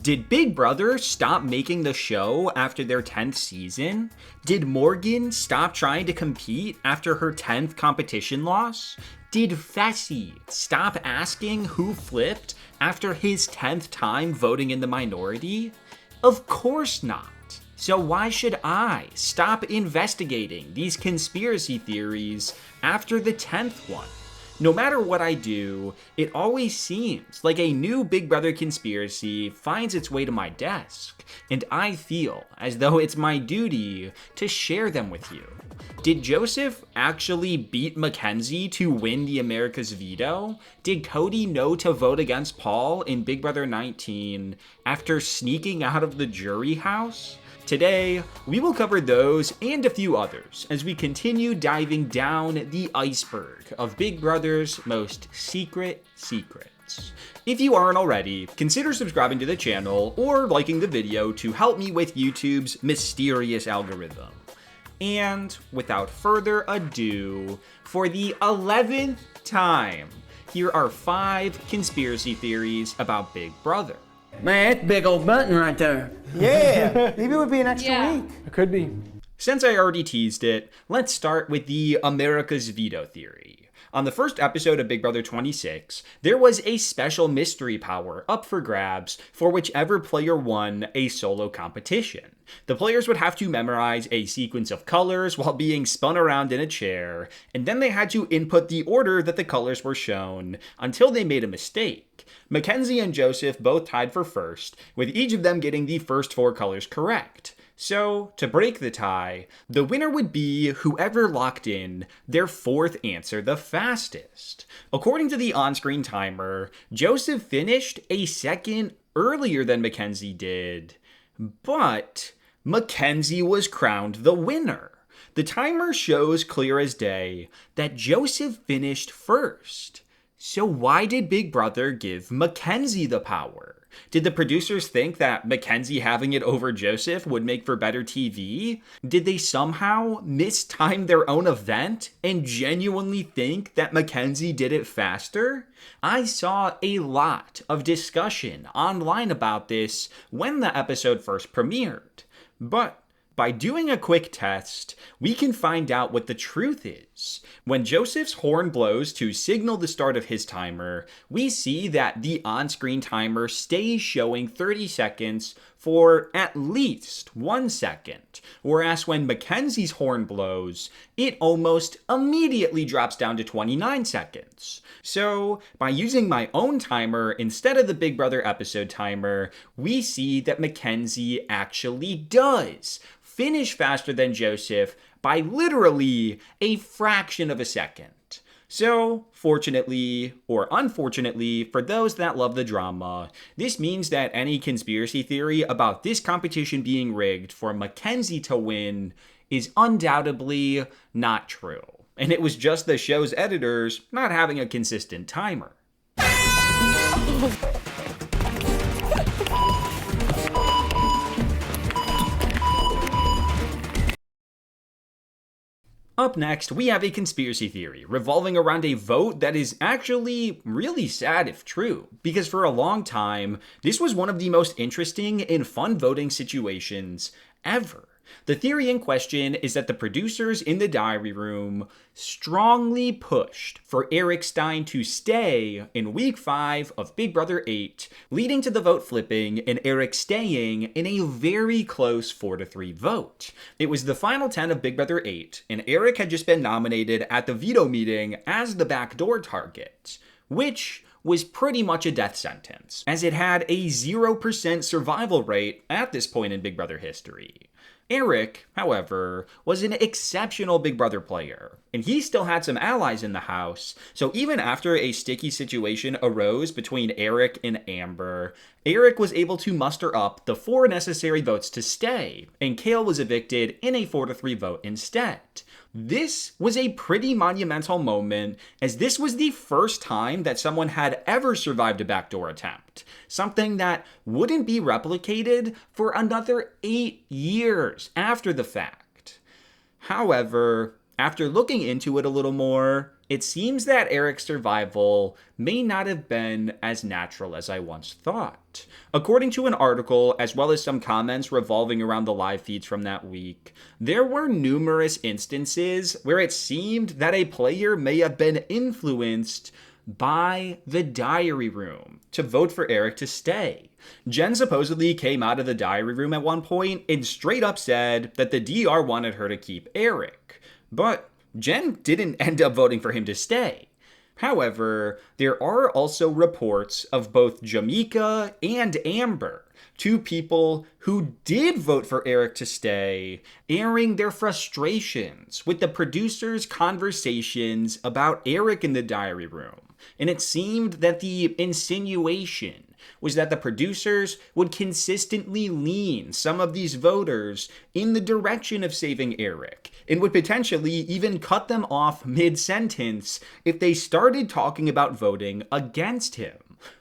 Did Big Brother stop making the show after their 10th season? Did Morgan stop trying to compete after her 10th competition loss? Did Fessy stop asking who flipped after his 10th time voting in the minority? Of course not. So why should I stop investigating these conspiracy theories after the 10th one? No matter what I do, it always seems like a new Big Brother conspiracy finds its way to my desk, and I feel as though it's my duty to share them with you. Did Joseph actually beat Makensy to win the America's veto? Did Cody know to vote against Paul in Big Brother 19 after sneaking out of the jury house? Today, we will cover those and a few others as we continue diving down the iceberg of Big Brother's most secret secrets. If you aren't already, consider subscribing to the channel or liking the video to help me with YouTube's mysterious algorithm. And without further ado, for the 11th time, here are 5 conspiracy theories about Big Brother. Man, that's a big old button right there. Yeah, maybe it would be an extra week. It could be. Since I already teased it, let's start with the America's veto theory. On the first episode of Big Brother 26, there was a special mystery power up for grabs for whichever player won a solo competition. The players would have to memorize a sequence of colors while being spun around in a chair, and then they had to input the order that the colors were shown until they made a mistake. Makensy and Joseph both tied for first, with each of them getting the first 4 colors correct. So, to break the tie, the winner would be whoever locked in their 4th answer the fastest. According to the on-screen timer, Joseph finished a second earlier than Makensy did, but Makensy was crowned the winner. The timer shows clear as day that Joseph finished first. So why did Big Brother give Makensy the power? Did the producers think that Makensy having it over Joseph would make for better TV? Did they somehow mistime their own event and genuinely think that Makensy did it faster? I saw a lot of discussion online about this when the episode first premiered. But by doing a quick test, we can find out what the truth is. When Joseph's horn blows to signal the start of his timer, we see that the on-screen timer stays showing 30 seconds for at least 1 second, whereas when Makensy's horn blows, it almost immediately drops down to 29 seconds. So, by using my own timer instead of the Big Brother episode timer, we see that Makensy actually does finish faster than Joseph by literally a fraction of a second. So, fortunately, or unfortunately, for those that love the drama, this means that any conspiracy theory about this competition being rigged for Makensy to win is undoubtedly not true. And it was just the show's editors not having a consistent timer. Up next, we have a conspiracy theory revolving around a vote that is actually really sad if true, because for a long time, this was one of the most interesting and fun voting situations ever. The theory in question is that the producers in the diary room strongly pushed for Eric Stein to stay in week 5 of Big Brother 8, leading to the vote flipping and Eric staying in a very close 4-3 vote. It was the final 10 of Big Brother 8, and Eric had just been nominated at the veto meeting as the backdoor target, which was pretty much a death sentence, as it had a 0% survival rate at this point in Big Brother history. Eric, however, was an exceptional Big Brother player, and he still had some allies in the house, so even after a sticky situation arose between Eric and Amber, Eric was able to muster up the 4 necessary votes to stay, and Kale was evicted in a 4-3 vote instead. This was a pretty monumental moment, as this was the first time that someone had ever survived a backdoor attempt, something that wouldn't be replicated for another 8 years after the fact. However, after looking into it a little more, it seems that Eric's survival may not have been as natural as I once thought. According to an article, as well as some comments revolving around the live feeds from that week, there were numerous instances where it seemed that a player may have been influenced by the diary room to vote for Eric to stay. Jen supposedly came out of the diary room at one point and straight up said that the DR wanted her to keep Eric. But Jen didn't end up voting for him to stay. However, there are also reports of both Jamaica and Amber, two people who did vote for Eric to stay, airing their frustrations with the producers' conversations about Eric in the diary room. And it seemed that the insinuation was that the producers would consistently lean some of these voters in the direction of saving Eric, and would potentially even cut them off mid-sentence if they started talking about voting against him.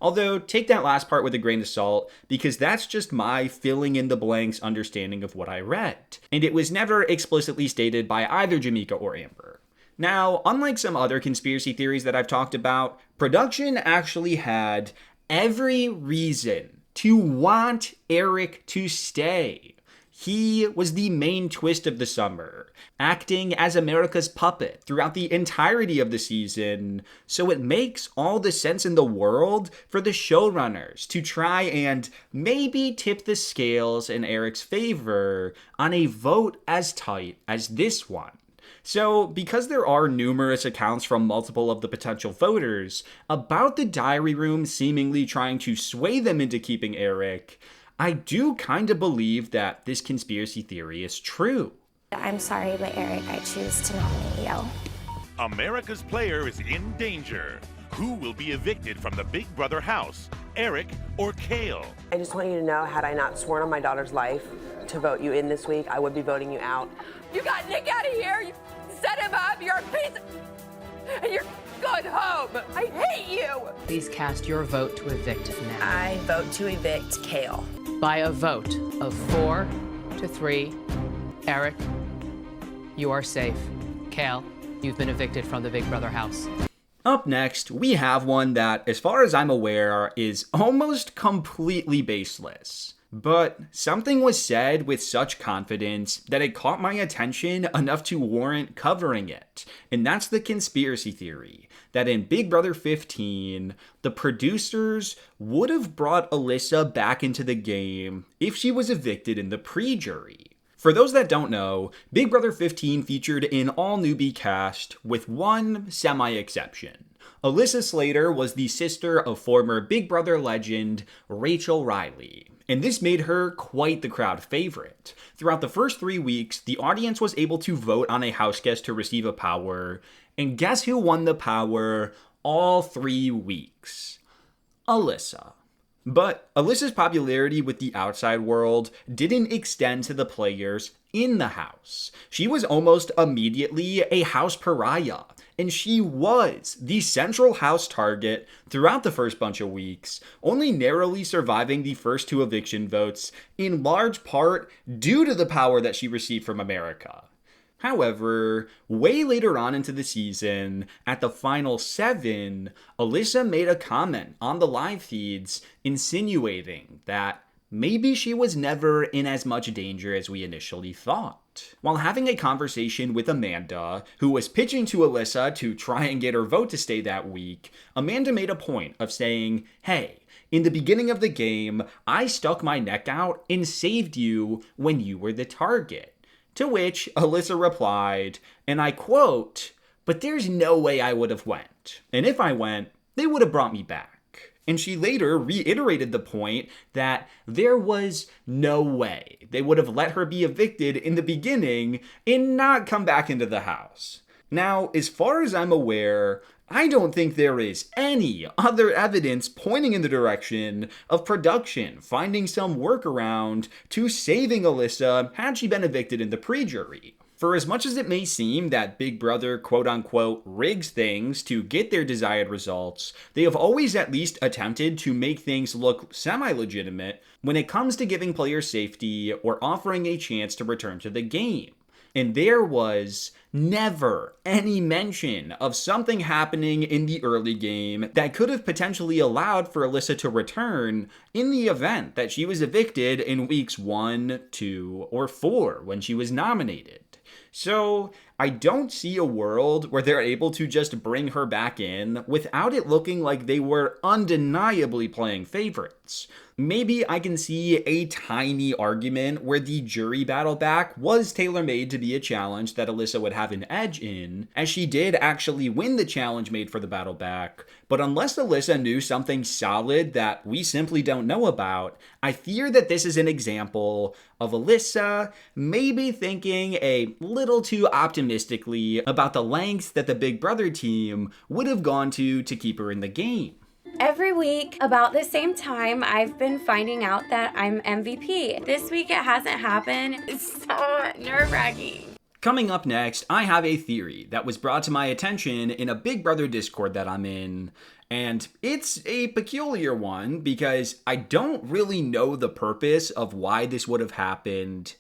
Although, take that last part with a grain of salt, because that's just my filling-in-the-blanks understanding of what I read, and it was never explicitly stated by either Jamaica or Amber. Now, unlike some other conspiracy theories that I've talked about, production actually had every reason to want Eric to stay. He was the main twist of the summer, acting as America's puppet throughout the entirety of the season, so it makes all the sense in the world for the showrunners to try and maybe tip the scales in Eric's favor on a vote as tight as this one. So, because there are numerous accounts from multiple of the potential voters about the diary room seemingly trying to sway them into keeping Eric, I do kind of believe that this conspiracy theory is true. I'm sorry, but Eric, I choose to nominate you. America's player is in danger. Who will be evicted from the Big Brother house, Eric or Kale? I just want you to know, had I not sworn on my daughter's life to vote you in this week, I would be voting you out. You got Nick out of here. You set him up. You're a piece of... And you're going home. I hate you. Please cast your vote to evict now. I vote to evict Kale. By a vote of 4-3, Eric, you are safe. Kale, you've been evicted from the Big Brother house. Up next, we have one that, as far as I'm aware, is almost completely baseless. But something was said with such confidence that it caught my attention enough to warrant covering it. And that's the conspiracy theory that in Big Brother 15, the producers would have brought Elissa back into the game if she was evicted in the pre-jury. For those that don't know, Big Brother 15 featured an all-newbie cast with one semi-exception. Elissa Slater was the sister of former Big Brother legend Rachel Riley, and this made her quite the crowd favorite. Throughout the first 3 weeks, the audience was able to vote on a house guest to receive a power, and guess who won the power all 3 weeks? Elissa. But Elissa's popularity with the outside world didn't extend to the players in the house. She was almost immediately a house pariah, and she was the central house target throughout the first bunch of weeks, only narrowly surviving the first 2 eviction votes, in large part due to the power that she received from America. However, way later on into the season, at the final 7, Elissa made a comment on the live feeds insinuating that maybe she was never in as much danger as we initially thought. While having a conversation with Amanda, who was pitching to Elissa to try and get her vote to stay that week, Amanda made a point of saying, "Hey, in the beginning of the game, I stuck my neck out and saved you when you were the target." To which Elissa replied, and I quote, "But there's no way I would have went. And if I went, they would have brought me back." And she later reiterated the point that there was no way they would have let her be evicted in the beginning and not come back into the house. Now, as far as I'm aware, I don't think there is any other evidence pointing in the direction of production finding some workaround to saving Elissa had she been evicted in the pre-jury. For as much as it may seem that Big Brother quote-unquote rigs things to get their desired results, they have always at least attempted to make things look semi-legitimate when it comes to giving players safety or offering a chance to return to the game. And there was never any mention of something happening in the early game that could have potentially allowed for Elissa to return in the event that she was evicted in weeks 1, 2, or 4 when she was nominated. So I don't see a world where they're able to just bring her back in without it looking like they were undeniably playing favorites. Maybe I can see a tiny argument where the jury battle back was tailor-made to be a challenge that Elissa would have an edge in, as she did actually win the challenge made for the battle back. But unless Elissa knew something solid that we simply don't know about, I fear that this is an example of Elissa maybe thinking a little too optimistically about the lengths that the Big Brother team would have gone to keep her in the game. Every week, about the same time, I've been finding out that I'm MVP. This week it hasn't happened. It's so nerve-wracking. Coming up next, I have a theory that was brought to my attention in a Big Brother Discord that I'm in, and it's a peculiar one because I don't really know the purpose of why this would have happened,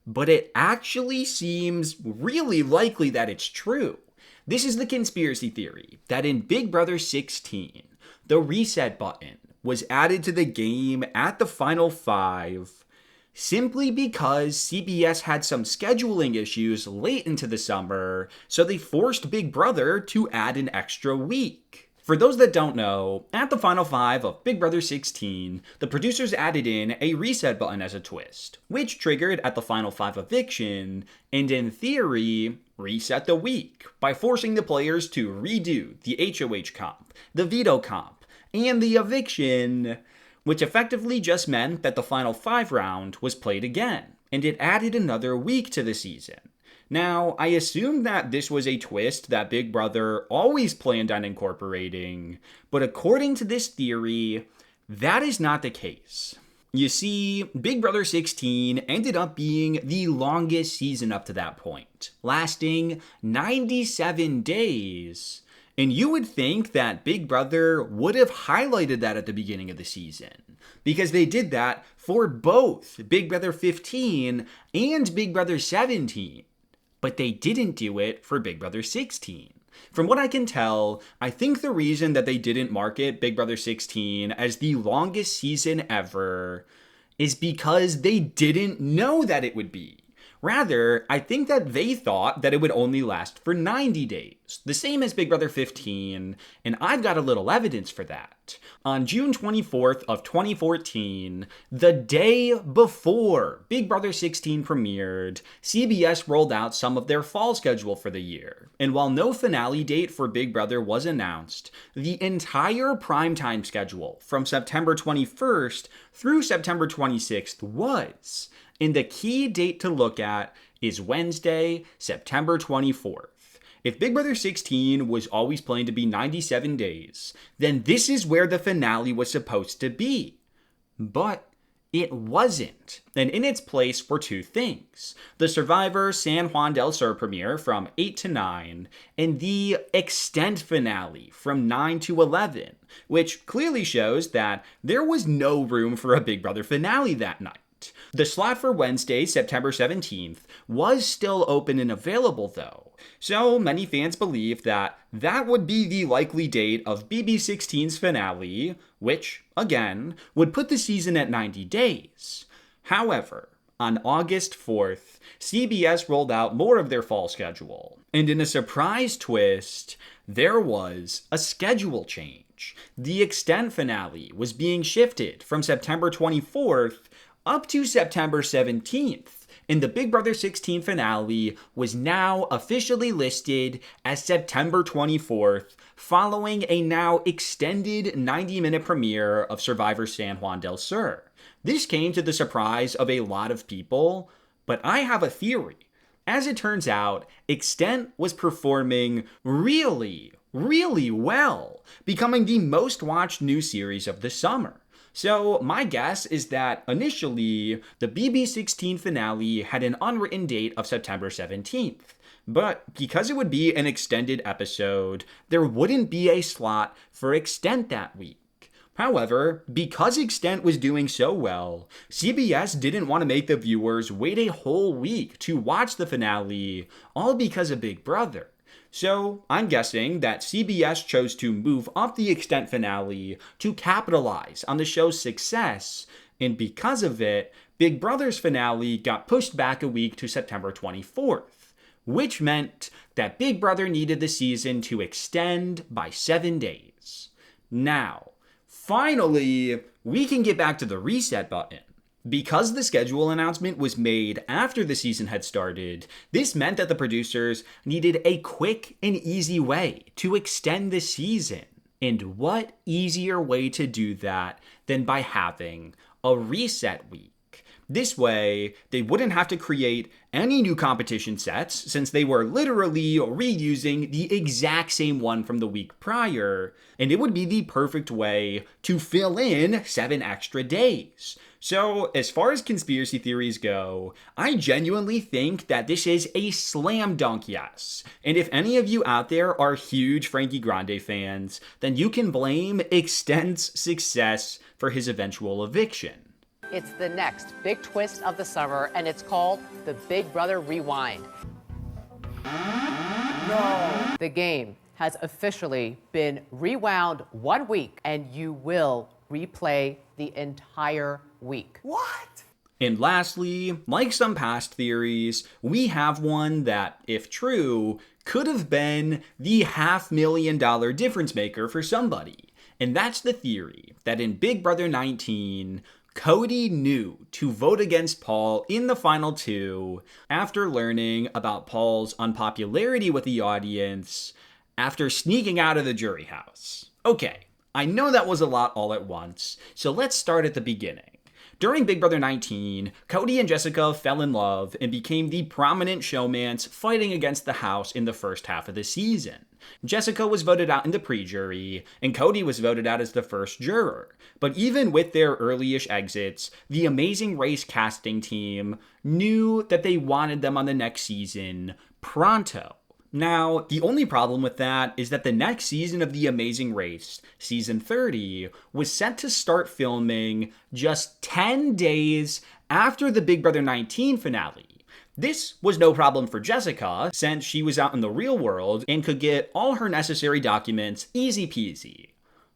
but it actually seems really likely that it's true. This is the conspiracy theory that in Big Brother 16, the reset button was added to the game at the final 5 simply because CBS had some scheduling issues late into the summer, so they forced Big Brother to add an extra week. For those that don't know, at the final 5 of Big Brother 16, the producers added in a reset button as a twist, which triggered at the final 5 eviction, and in theory, reset the week by forcing the players to redo the HOH comp, the veto comp, and the eviction, which effectively just meant that the final 5 round was played again, and it added another week to the season. Now, I assumed that this was a twist that Big Brother always planned on incorporating, but according to this theory, that is not the case. You see, Big Brother 16 ended up being the longest season up to that point, lasting 97 days. And you would think that Big Brother would have highlighted that at the beginning of the season, because they did that for both Big Brother 15 and Big Brother 17, but they didn't do it for Big Brother 16. From what I can tell, I think the reason that they didn't market Big Brother 16 as the longest season ever is because they didn't know that it would be. Rather, I think that they thought that it would only last for 90 days, the same as Big Brother 15, and I've got a little evidence for that. On June 24th of 2014, the day before Big Brother 16 premiered, CBS rolled out some of their fall schedule for the year. And while no finale date for Big Brother was announced, the entire primetime schedule from September 21st through September 26th was. And the key date to look at is Wednesday, September 24th. If Big Brother 16 was always planned to be 97 days, then this is where the finale was supposed to be. But it wasn't. And in its place were 2 things. The Survivor San Juan del Sur premiere from 8 to 9, and the Extent finale from 9 to 11, which clearly shows that there was no room for a Big Brother finale that night. The slot for Wednesday, September 17th, was still open and available though, so many fans believed that that would be the likely date of BB16's finale, which, again, would put the season at 90 days. However, on August 4th, CBS rolled out more of their fall schedule, and in a surprise twist, there was a schedule change. The Extent finale was being shifted from September 24th up to September 17th, and the Big Brother 16 finale was now officially listed as September 24th, following a now extended 90-minute premiere of Survivor San Juan del Sur. This came to the surprise of a lot of people, but I have a theory. As it turns out, Extent was performing really well, becoming the most watched new series of the summer. So my guess is that initially, the BB16 finale had an unwritten date of September 17th. But because it would be an extended episode, there wouldn't be a slot for Extent that week. However, because Extent was doing so well, CBS didn't want to make the viewers wait a whole week to watch the finale, all because of Big Brother. So, I'm guessing that CBS chose to move up the Extent finale to capitalize on the show's success, and because of it, Big Brother's finale got pushed back a week to September 24th, which meant that Big Brother needed the season to extend by 7 days. Now, finally, we can get back to the reset button. Because the schedule announcement was made after the season had started, this meant that the producers needed a quick and easy way to extend the season. And what easier way to do that than by having a reset week? This way, they wouldn't have to create any new competition sets since they were literally reusing the exact same one from the week prior, and it would be the perfect way to fill in 7 extra days. So, as far as conspiracy theories go, I genuinely think that this is a slam dunk yes. And if any of you out there are huge Frankie Grande fans, then you can blame Extent's success for his eventual eviction. It's the next big twist of the summer, and it's called the Big Brother Rewind. No. The game has officially been rewound 1 week, and you will replay the entire week. What? And lastly, like some past theories, we have one that, if true, could have been the $500,000 difference maker for somebody. And that's the theory that in Big Brother 19, Cody knew to vote against Paul in the final 2 after learning about Paul's unpopularity with the audience after sneaking out of the jury house. Okay, I know that was a lot all at once, so let's start at the beginning. During Big Brother 19, Cody and Jessica fell in love and became the prominent showmans fighting against the house in the first half of the season. Jessica was voted out in the pre-jury, and Cody was voted out as the first juror. But even with their early-ish exits, the Amazing Race casting team knew that they wanted them on the next season pronto. Now, the only problem with that is that the next season of The Amazing Race, season 30, was set to start filming just 10 days after the Big Brother 19 finale. This was no problem for Jessica, since she was out in the real world and could get all her necessary documents easy peasy.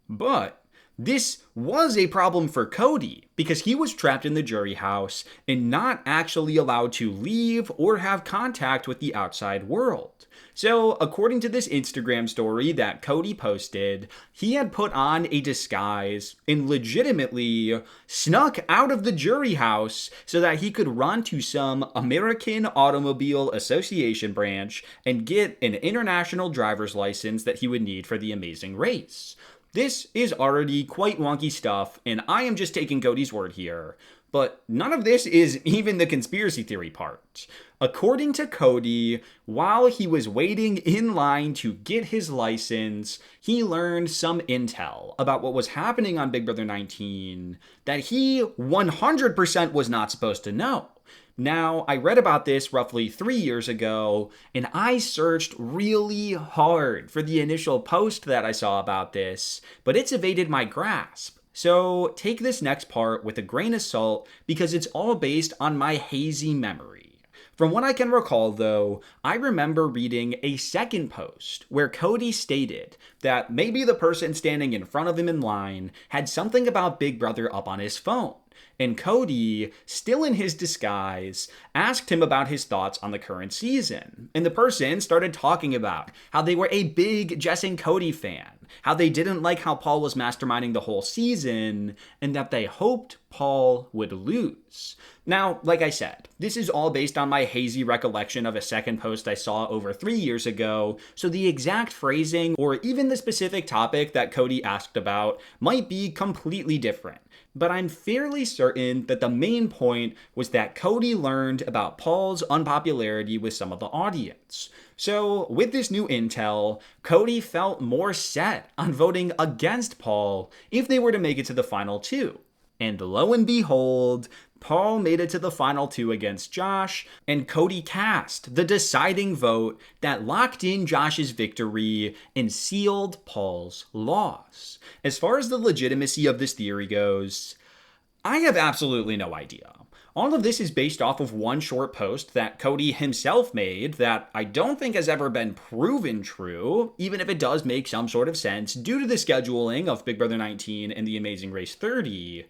But this was a problem for Cody, because he was trapped in the jury house and not actually allowed to leave or have contact with the outside world. So, according to this Instagram story that Cody posted, he had put on a disguise and legitimately snuck out of the jury house so that he could run to some American Automobile Association branch and get an international driver's license that he would need for the Amazing Race. This is already quite wonky stuff, and I am just taking Cody's word here. But none of this is even the conspiracy theory part. According to Cody, while he was waiting in line to get his license, he learned some intel about what was happening on Big Brother 19 that he 100% was not supposed to know. Now, I read about this roughly 3 years ago, and I searched really hard for the initial post that I saw about this, but it's evaded my grasp. So take this next part with a grain of salt because it's all based on my hazy memory. From what I can recall though, I remember reading a second post where Cody stated that maybe the person standing in front of him in line had something about Big Brother up on his phone. And Cody, still in his disguise, asked him about his thoughts on the current season. And the person started talking about how they were a big Jess and Cody fan, how they didn't like how Paul was masterminding the whole season, and that they hoped Paul would lose. Now, like I said, this is all based on my hazy recollection of a second post I saw over 3 years ago, so the exact phrasing or even the specific topic that Cody asked about might be completely different. But I'm fairly certain that the main point was that Cody learned about Paul's unpopularity with some of the audience. So, with this new intel, Cody felt more set on voting against Paul if they were to make it to the final 2. And lo and behold, Paul made it to the final 2 against Josh, and Cody cast the deciding vote that locked in Josh's victory and sealed Paul's loss. As far as the legitimacy of this theory goes, I have absolutely no idea. All of this is based off of one short post that Cody himself made that I don't think has ever been proven true, even if it does make some sort of sense due to the scheduling of Big Brother 19 and The Amazing Race 30.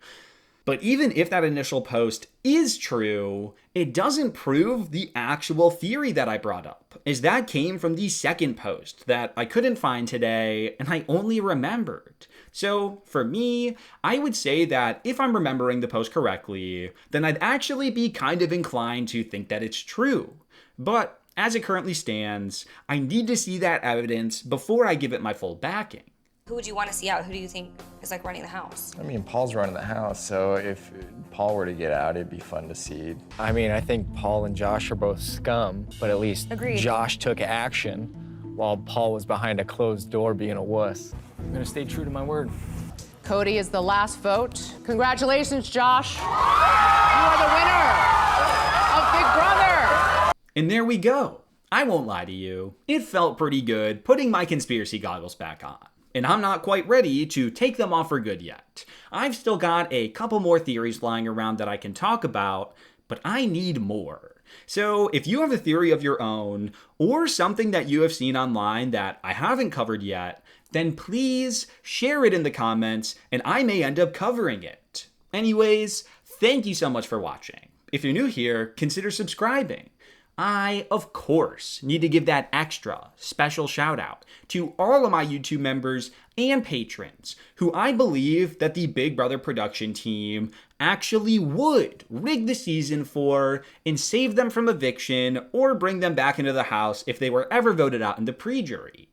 But even if that initial post is true, it doesn't prove the actual theory that I brought up, as that came from the second post that I couldn't find today and I only remembered. So for me, I would say that if I'm remembering the post correctly, then I'd actually be kind of inclined to think that it's true. But as it currently stands, I need to see that evidence before I give it my full backing. Who would you want to see out? Who do you think is like running the house? I mean, Paul's running the house, so if Paul were to get out, it'd be fun to see. I mean, I think Paul and Josh are both scum, but at least Agreed. Josh took action while Paul was behind a closed door being a wuss. I'm gonna stay true to my word. Cody is the last vote. Congratulations, Josh. You are the winner of Big Brother. And there we go. I won't lie to you. It felt pretty good putting my conspiracy goggles back on. And I'm not quite ready to take them off for good yet. I've still got a couple more theories lying around that I can talk about, but I need more. So if you have a theory of your own, or something that you have seen online that I haven't covered yet, then please share it in the comments and I may end up covering it. Anyways, thank you so much for watching. If you're new here, consider subscribing. I, of course, need to give that extra special shout out to all of my YouTube members and patrons who I believe that the Big Brother production team actually would rig the season for and save them from eviction or bring them back into the house if they were ever voted out in the pre-jury.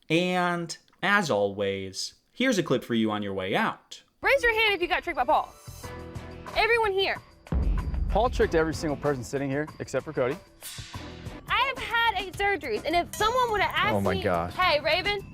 And, as always, here's a clip for you on your way out. Raise your hand if you got tricked by Paul. Everyone here. Paul tricked every single person sitting here except for Cody. I have had 8 surgeries, and if someone would have asked me, gosh. hey, Raven,